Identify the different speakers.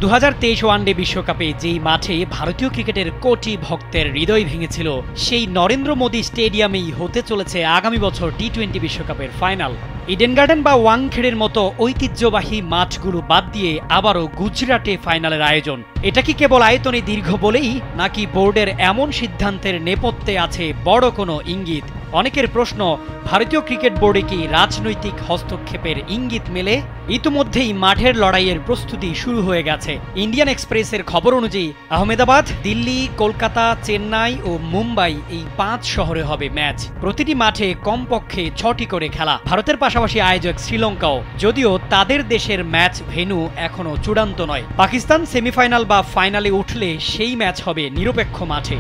Speaker 1: 2023 one day বিশ্বকাপে যেই মাঠে ভারতীয় ক্রিকেটের কোটি ভক্তের হৃদয় ভেঙেছিল, সেই নরেন্দ্র মোদী স্টেডিয়ামেই হতে চলেছে আগামী বছর টি-20 বিশ্বকাপের ফাইনাল। ইডেন গার্ডেন বা ওয়াংখেড়ের মতো ঐতিহ্যবাহী মাঠগুলো বাদ দিয়ে আবারও গুজরাটে ফাইনালের আয়োজন। এটা কি কেবল আয়তনে দীর্ঘ বলেই, নাকি বোর্ডের এমন সিদ্ধান্তের নেপথ্যে আছে বড় কোনো ইঙ্গিত? অনেকের প্রশ্ন, ভারতীয় ক্রিকেট বোর্ডে কি রাজনৈতিক হস্তক্ষেপের ইঙ্গিত মেলে? ইতিমধ্যেই মাঠের লড়াইয়ের প্রস্তুতি শুরু হয়ে গেছে। ইন্ডিয়ান এক্সপ্রেসের খবর অনুযায়ী আহমেদাবাদ, দিল্লি, কলকাতা, চেন্নাই ও মুম্বাই এই 5 শহরে হবে ম্যাচ। প্রতিটি মাঠে কমপক্ষে 6টি করে খেলা। ভারতের পাশাপাশি আয়োজক শ্রীলঙ্কাও, যদিও তাদের দেশের ম্যাচ ভেন্যু এখনো চূড়ান্ত নয়। পাকিস্তান সেমিফাইনাল বা ফাইনালে উঠলে সেই ম্যাচ হবে নিরপেক্ষ মাঠে।